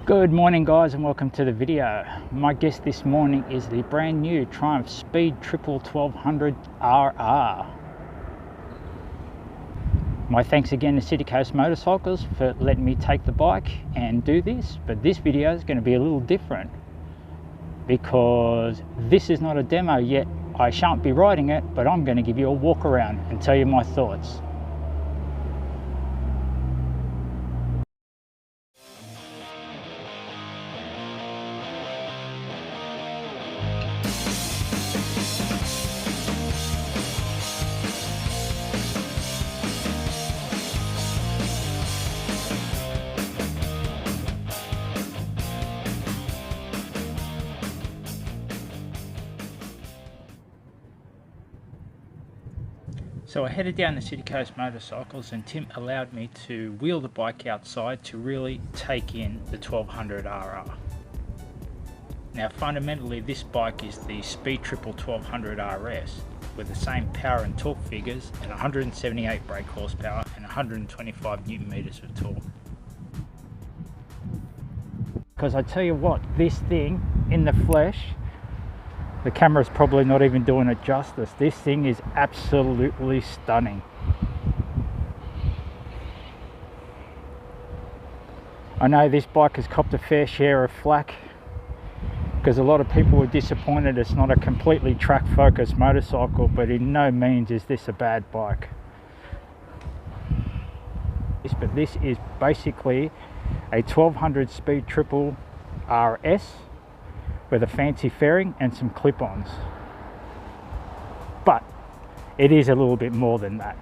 Good morning guys, and welcome to the video. My guest this morning is the brand new Triumph Speed Triple 1200 RR. My thanks again to City Coast Motorcycles for letting me take the bike and do this, but this video is going to be a little different because this is not a demo yet. I shan't be riding it, but I'm going to give you a walk around and tell you my thoughts. So I headed down to City Coast Motorcycles and Tim allowed me to wheel the bike outside to really take in the 1200 RR. Now fundamentally this bike is the Speed Triple 1200 RS with the same power and torque figures and 178 brake horsepower and 125 Newton meters of torque. Because I tell you what, this thing in the flesh, the camera's probably not even doing it justice. This thing is absolutely stunning. I know this bike has copped a fair share of flack because a lot of people were disappointed it's not a completely track focused motorcycle, but in no means is this a bad bike. But this is basically a 1200 Speed Triple RS with a fancy fairing and some clip-ons, but it is a little bit more than that.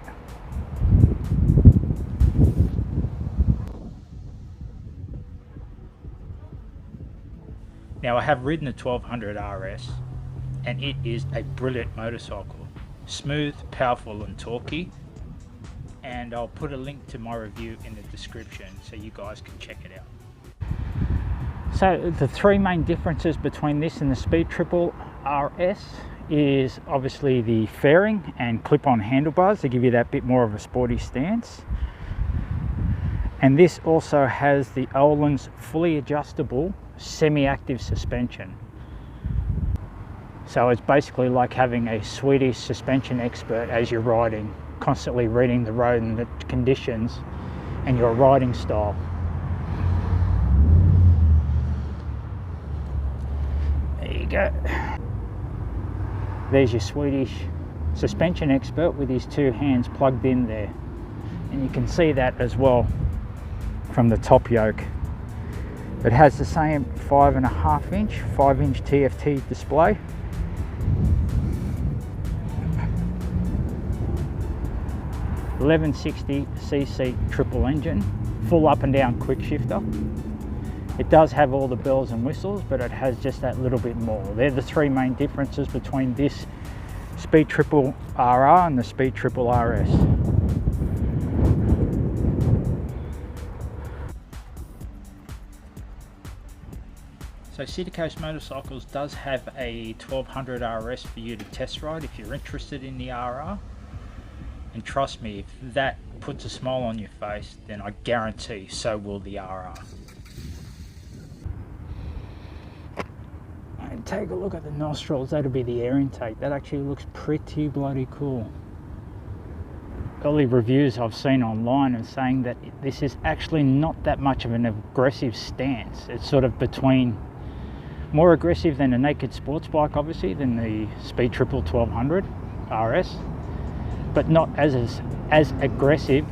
Now I have ridden the 1200 RS and it is a brilliant motorcycle, smooth, powerful and torquey, and I'll put a link to my review in the description so you guys can check it out. So the three main differences between this and the Speed Triple RS is obviously the fairing and clip-on handlebars to give you that bit more of a sporty stance. And this also has the Öhlins fully adjustable semi-active suspension. So it's basically like having a Swedish suspension expert as you're riding, constantly reading the road and the conditions and your riding style. Go. There's your Swedish suspension expert with his two hands plugged in there, and you can see that as well from the top yoke. It has the same 5.5 inch, 5-inch TFT display. .1160cc triple engine, full up and down quick shifter. It does have all the bells and whistles, but it has just that little bit more. They're the three main differences between this Speed Triple RR and the Speed Triple RS. So City Coast Motorcycles does have a 1200 RS for you to test ride if you're interested in the RR. And trust me, if that puts a smile on your face, then I guarantee so will the RR. Take a look at the nostrils. That'll be the air intake. That actually looks pretty bloody cool. Early reviews I've seen online are saying that this is actually not that much of an aggressive stance. It's sort of between more aggressive than a naked sports bike, obviously, than the Speed Triple 1200 RS, but not as aggressive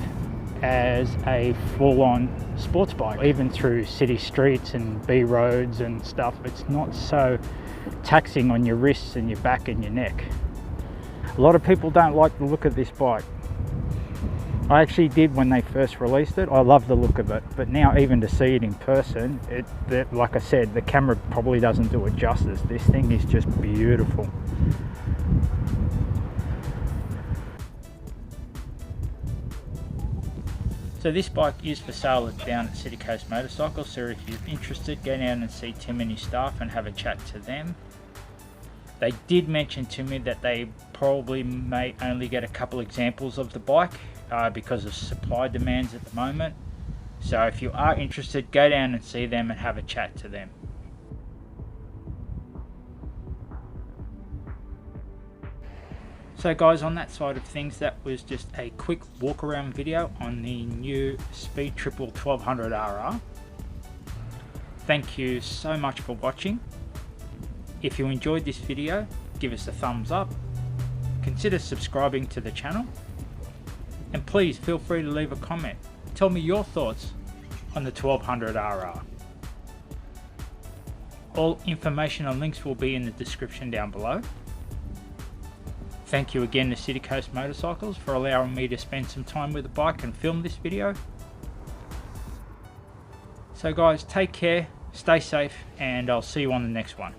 as a full-on sports bike. Even through city streets and B roads and stuff, it's not so taxing on your wrists and your back and your neck. A lot of people don't like the look of this bike. I actually did when they first released it. I love the look of it, but now even to see it in person, like I said, the camera probably doesn't do it justice. This thing is just beautiful. So this bike is for sale down at City Coast Motorcycles, so if you're interested, go down and see Tim and his staff and have a chat to them. They did mention to me that they probably may only get a couple examples of the bike because of supply demands at the moment. So if you are interested, go down and see them and have a chat to them. So guys, on that side of things, that was just a quick walk around video on the new Speed Triple 1200RR. Thank you so much for watching. If you enjoyed this video, give us a thumbs up, consider subscribing to the channel, and please feel free to leave a comment. Tell me your thoughts on the 1200RR. All information and links will be in the description down below. Thank you again to City Coast Motorcycles for allowing me to spend some time with the bike and film this video. So guys, take care, stay safe, and I'll see you on the next one.